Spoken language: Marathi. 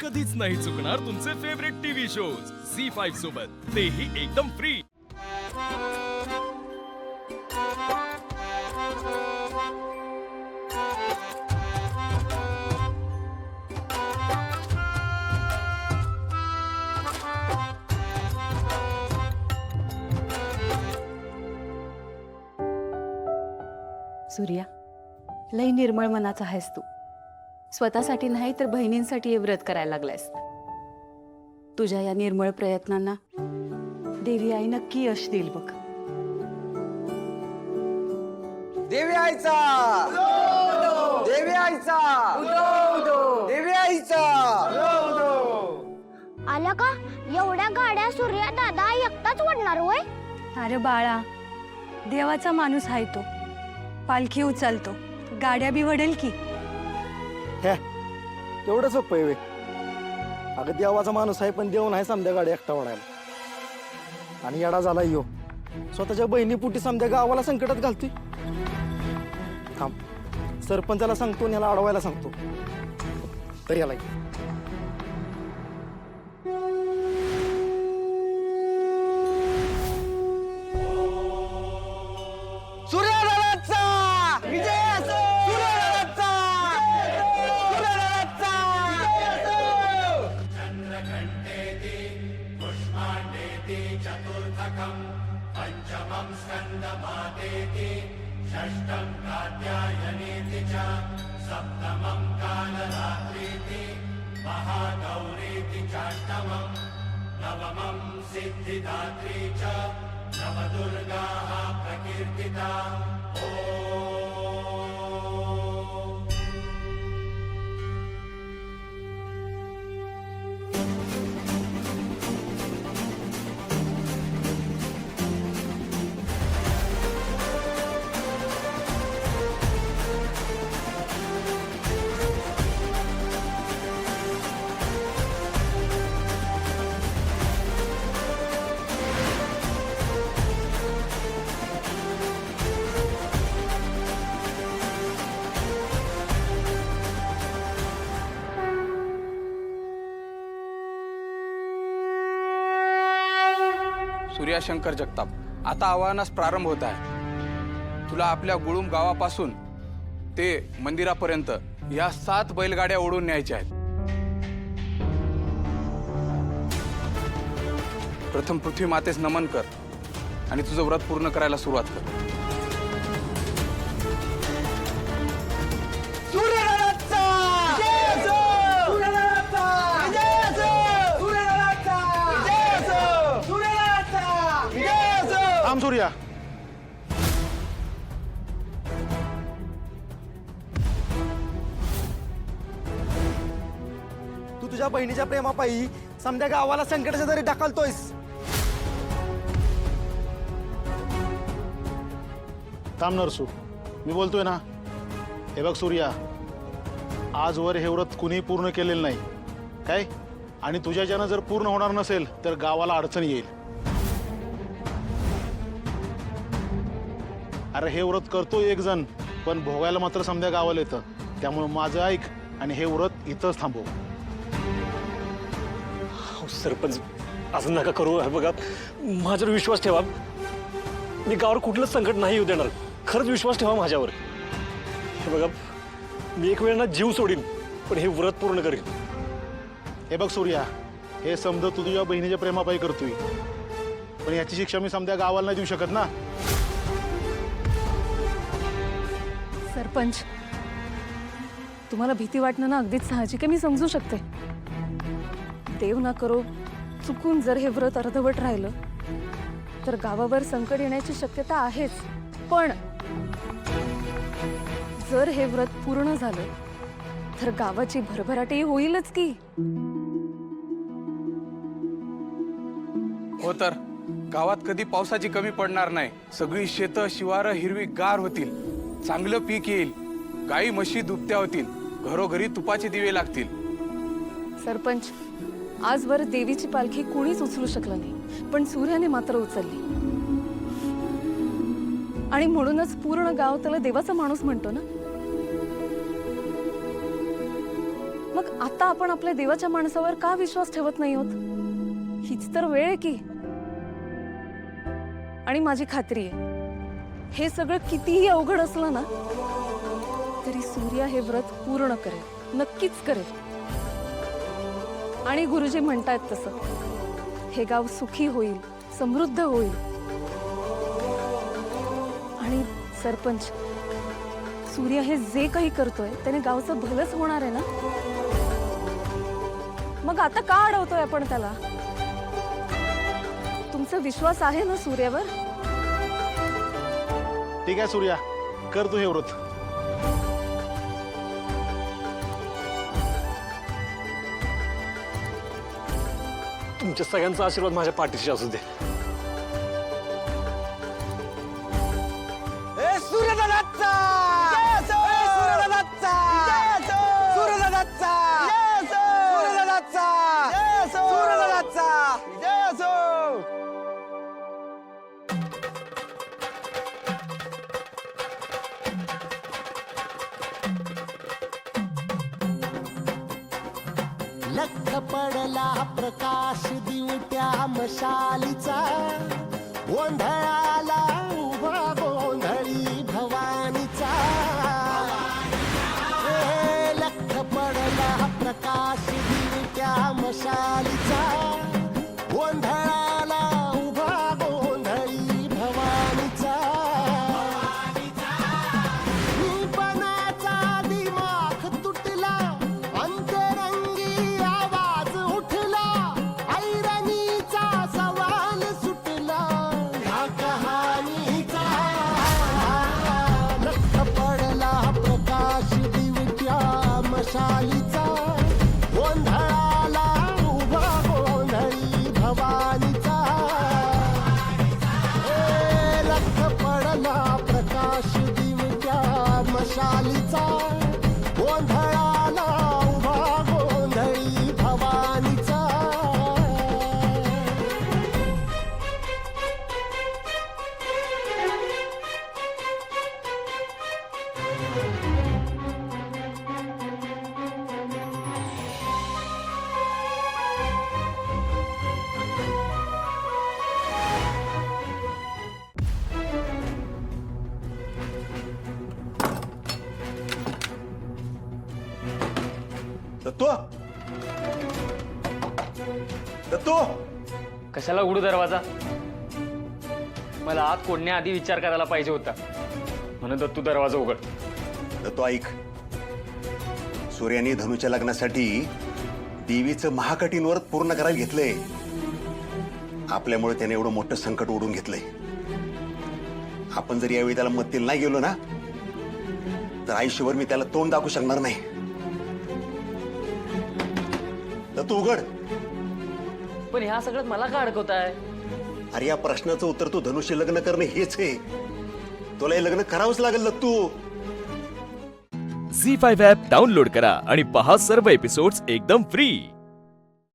कधीच नाही चुकणार तुमचे फेवरेट टीव्ही शोज झी5 सोबत, तेही एकदम फ्री। सूर्या, लई निर्मळ मनाचा आहेस तू। स्वतःसाठी नाही तर बहिणींसाठी हे व्रत करायला लागलायस। तुझ्या या निर्मळ प्रयत्नांना देवी आई नक्की यश देईल बघ। देवी आईचा देवी आईचा देवी आईचा आला का? एवढ्या गाड्या सूर्या दादा एकटाच ओढणार होय? अरे बाळा, देवाचा माणूस आहे तो। पालखी उचलतो, गाड्या बी वडेल की। हे तेवढं सोपं आहे वे? अगं देवाचा माणूस आहे पण देव नाही समध्या गाडी एकटा ओढायला। आणि येडा झाला यो, स्वतःच्या बहिणीपुटी समध्या गावाला संकटात घालतोय। थांब, सरपंचाला सांगतो आणि याला अडवायला सांगतो। तर याला सूर्यदादाचा विजय असो! सूर्यदादाचा सूर्यदादाचा चंद्रघंटेति पुष्पाण्डेति चतुर्थकम् पंचमं स्कन्दमातेति षष्ठं कात्यायनेति च सप्तमं कालरात्रीति महागौरीति चाष्टमं नवमं सिद्धिदात्री च नवदुर्गाः प्रकीर्तिता। सूर्याशंकर जगताप, आता आव्हानास प्रारंभ होत आहे। तुला आपल्या गुळुम गावापासून ते मंदिरापर्यंत या 7 बैलगाड्या ओढून न्यायच्या आहेत। प्रथम पृथ्वी मातेस नमन कर आणि तुझं व्रत पूर्ण करायला सुरुवात कर। सूर्यदादाचा विजय असो! सूर्यदादाचा विजय असो! सूर्यदादाचा विजय असो! सूर्यदादाचा विजय असो! थांब सूर्या, तू तुझ्या बहिणीच्या प्रेमापायी समध्या गावाला संकटाच्या दरी ढकलतोयस। थांब नरसू, मी बोलतोय ना। हे बघ सूर्या, आजवर हे व्रत कुणी पूर्ण केलेलं नाही काय, आणि तुझ्याच्यानं जर पूर्ण होणार नसेल तर गावाला अडचण येईल। अरे हे व्रत करतो एक जण, पण भोगायला मात्र समध्या गावाला येतं। त्यामुळे माझं ऐक आणि हे व्रत इथंच थांबव। सरपंच, असं नका करू। बघा, माझ्यावर विश्वास ठेवा। मी गावावर कुठलंच संकट नाही येऊ देणार। खरंच विश्वास ठेवा माझ्यावर। हे बघा, मी एक वेळ ना जीव सोडीन, पण हे व्रत पूर्ण करीन। हे बघ सूर्या, हे समजा तू तुझ्या बहिणीच्या प्रेमापायी करतोय, पण याची शिक्षा मी समध्या गावाला नाही देऊ शकत ना। सरपंच, तुम्हाला भीती वाटणं ना अगदीच साहजिक आहे, मी समजू शकते। देव ना करो चुकून जर हे व्रत अर्धवट राहिलं तर गावावर संकट येण्याची शक्यता आहेच। पण जर हे व्रत पूर्ण झालं तर गावाची भरभराटी होईलच की। हो तर गावात कधी पावसाची कमी पडणार नाही। सगळी शेतं शिवारं हिरवी गार होतील, चांगलं पीक येईल, गाई म्हशी दुभत्या होतील, घरोघरी तुपाचे दिवे लागतील। सरपंच, आजवर देवीची पालखी कुणीच उचलू शकलं नाही, पण सूर्याने मात्र उचलली। आणि म्हणूनच पूर्ण गाव त्याला देवाचा माणूस म्हणतो ना। मग मग आता आपण आपल्या देवाच्या माणसावर का विश्वास ठेवत नाही आहोत? हीच तर वेळ आहे की. आणि माझी खात्री आहे, हे सगळं कितीही अवघड असलं ना तरी सूर्या हे व्रत पूर्ण करेल, नक्कीच करेल. आणि गुरुजी म्हणतायत तसं हे गाव सुखी होईल, समृद्ध होईल. आणि सरपंच, सूर्य हे जे काही करतोय त्याने गावचं भलंच होणार आहे ना. मग आता का अडवतोय आपण त्याला? तुमचा विश्वास आहे ना सूर्यावर? ठीक आहे सूर्या, कर तू हे व्रत. तुमच्या सगळ्यांचा आशीर्वाद माझ्या पाठीशी असू दे. सूर्यदादाचा सूर्यदादाचा सूर्यदादाचा सूर्यदादाचा सूर्यदादाचा जय असो. लख पडला प्रकाश दिवट्या मशालीचा, गोंधळाला उभा गोंधळी भवानीचा. लख पडला प्रकाश दिवट्या मशालीचा, गोंधळाला उभा गोंधळी भवानीचा. निपणाचा दिमाग तुटला, अंतरंगी आवाज उठला, ऐरणीचा सवाल सुटला ह्या कहाणीचा. लख पडला प्रकाश दिवट्या मशालीचा, गोंधळाला उभा गोंधळी भवानीचा. लख पडला प्रकाश दिवट्या मशालीचा, गोंधळाला उभा गोंधळी भवानीचा. दत्तू दत्तू, कशाला उघडू दरवाजा? मला आत कोणण्याआधी विचार करायला पाहिजे होता. म्हणून तू दरवाजा उघड. दत्तू ऐक, सूर्याने धनुच्या लग्नासाठी देवीचं महाकठीण व्रत पूर्ण करायला घेतलंय. आपल्यामुळे त्याने एवढं मोठं संकट ओढून घेतलंय. आपण जर यावेळी त्याला मदतीला नाही गेलो ना तर आयुष्यभर मी त्याला तोंड दाखवू शकणार नाही. दत्तू उघड. पण ह्या सगळ्यात मला का अडकवताय? अरे या प्रश्नाचं उत्तर तू धनुष्य लग्न करणं हेच आहे. तुला हे लग्न करावंच लागेल दत्तू. झी 5 ॲप डाउनलोड करा आणि पहा सर्व एपिसोड्स एकदम फ्री.